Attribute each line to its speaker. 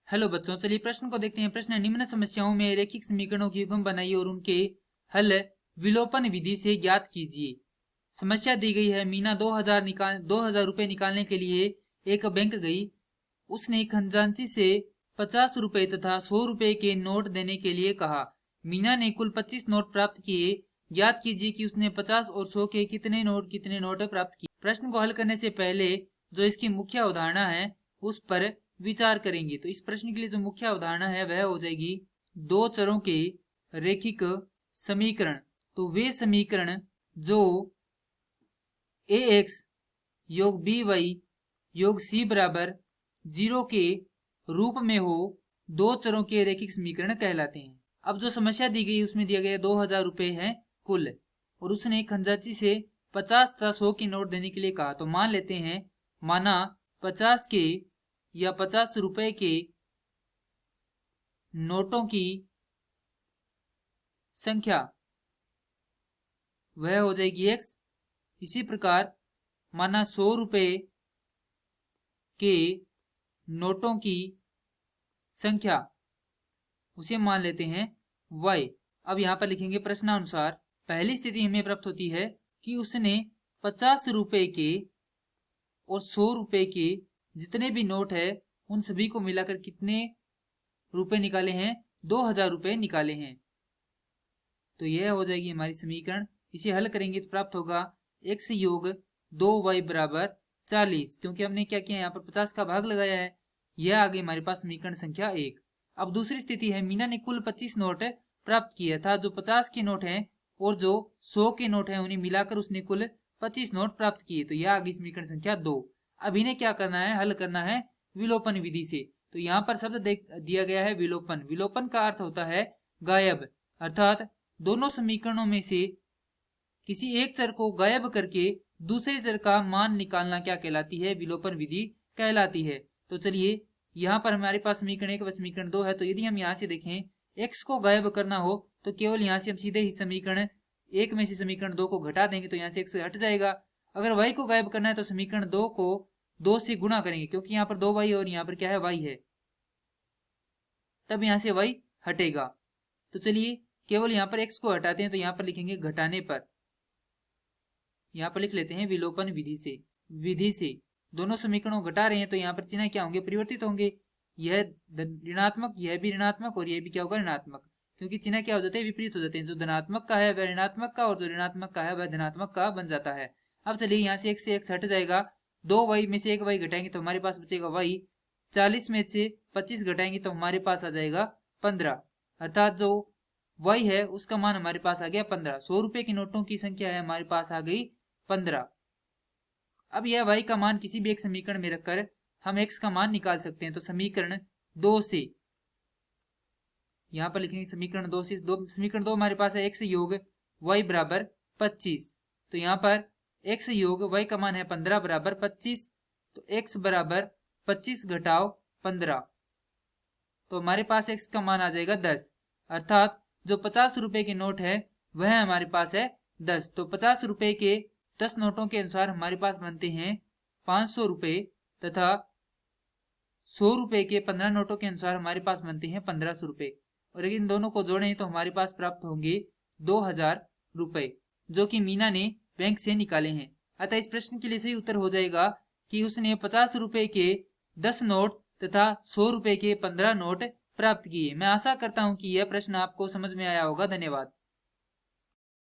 Speaker 1: Hello बच्चों, चलिए प्रश्न को देखते हैं। प्रश्न है, निम्न समस्याओं में रैखिक समीकरणों की युग्म बनाइए और उनके हल विलोपन विधि से ज्ञात कीजिए। समस्या दी गई है, मीना 2000 रुपए निकालने के लिए एक बैंक गई। उसने खजांची से 50 रुपए तथा 100 रुपए के नोट देने के लिए कहा। मीना ने कुल 25 नोट प्राप्त किए। ज्ञात कीजिए कि उसने 50 और 100 के कितने नोट प्राप्त किए। प्रश्न को हल करने से पहले जो इसकी मुख्य अवधारणा है उस पर विचार करेंगे। तो इस प्रश्न के लिए जो मुख्य अवधारणा है वह हो जाएगी दो चरों के रैखिक समीकरण। तो वे समीकरण जो ax योग by योग c बराबर 0 के रूप में हो, दो चरों के रैखिक समीकरण कहलाते हैं। अब जो समस्या दी गई उसमें दिया गया 2000 रुपए है कुल, और उसने खजांची से 50 तथा 100 के नोट देने के लिए कहा। तो मान लेते हैं, माना 50 के या 50 रुपए के नोटों की संख्या वह हो जाएगी x। इसी प्रकार माना 100 रुपए के नोटों की संख्या उसे मान लेते हैं y। अब यहां पर लिखेंगे प्रश्नानुसार। पहली स्थिति हमें प्राप्त होती है कि उसने 50 रुपए के और 100 रुपए के जितने भी नोट है उन सभी को मिलाकर कितने रुपए निकाले हैं? 2000 रुपए निकाले हैं। तो यह हो जाएगी हमारी समीकरण। इसे हल करेंगे तो प्राप्त होगा x योग 2y बराबर 40, क्योंकि हमने क्या किया, यहाँ पर 50 का भाग लगाया है। यह आ गई हमारे पास समीकरण संख्या 1। अब दूसरी स्थिति है, मीना ने कुल 25 नोट प्राप्त किया था। जो 50 के नोट हैं और जो 100 के नोट हैं उन्हें मिलाकर उसने कुल 25 नोट प्राप्त किए। तो यह आ गई समीकरण संख्या 2। अब इन्हें क्या करना है? हल करना है विलोपन विधि से। तो यहाँ पर शब्द दिया गया है विलोपन। विलोपन का अर्थ होता है गायब, अर्थात दोनों समीकरणों में से किसी एक चर को गायब करके दूसरे चर का मान निकालना क्या कहलाती है? विलोपन विधि कहलाती है। तो चलिए, यहाँ पर हमारे पास समीकरण 1 व समीकरण 2 है। तो यदि हम यहाँ से देखें x को गायब करना हो तो केवल यहाँ से हम सीधे ही समीकरण 1 में से समीकरण 2 को घटा देंगे, तो यहाँ से x हट जाएगा। अगर y को गायब करना है तो समीकरण 2 को 2 से गुणा करेंगे, क्योंकि यहाँ पर 2y और यहाँ पर क्या है? y है, तब यहाँ से y हटेगा। तो चलिए, केवल यहाँ पर x को हटाते हैं। तो यहाँ पर लिखेंगे घटाने पर, यहाँ पर लिख लेते हैं विलोपन विधि से दोनों समीकरणों को घटा रहे हैं। तो यहाँ पर चिन्ह क्या होंगे? परिवर्तित होंगे। यह ऋणात्मक, यह भी ऋणात्मक, और यह भी क्या होगा? ऋणात्मक, क्योंकि चिन्ह क्या हो जाते हैं? विपरीत हो जाते हैं। जो धनात्मक का है वह ऋणात्मक का, और जो ऋणात्मक का है वह धनात्मक का बन जाता है। अब चलिए, यहाँ से x हट जाएगा। 2y में से एक y घटाएंगे तो हमारे पास बचेगा y। 40 में से 25 घटाएंगे तो हमारे पास आ जाएगा 15, अर्थात जो y है उसका मान हमारे पास आ गया 15। 100 रुपए के नोटों की संख्या है हमारे पास आ गई 15। अब यह y का मान किसी भी एक समीकरण में रखकर हम x का मान निकाल सकते हैं। तो समीकरण 2 से, यहाँ पर लिखेंगे समीकरण 2 से, समीकरण 2 हमारे पास है x योग y बराबर 25। तो यहाँ पर x योग y का मान है 15 बराबर 25। तो x बराबर 25 घटाओ 15, तो हमारे पास x का मान आ जाएगा 10, अर्थात जो 50 रुपए के नोट है वह हमारे पास है 10। तो 50 रुपए के 10 नोटों के अनुसार हमारे पास बनते हैं 500 रुपए, तथा 100 रुपए के 15 नोटों के अनुसार हमारे पास बनते हैं 1500 रुपए। और इन दोनों को जोड़ें तो हमारे पास प्राप्त होंगे 2000 रुपए, जो कि मीना ने बैंक से निकाले हैं। अतः इस प्रश्न के लिए सही उत्तर हो जाएगा कि उसने 50 रुपए के 10 नोट तथा 100 रुपए के 15 नोट प्राप्त किए। मैं आशा करता हूं कि यह प्रश्न आपको समझ में आया होगा। धन्यवाद।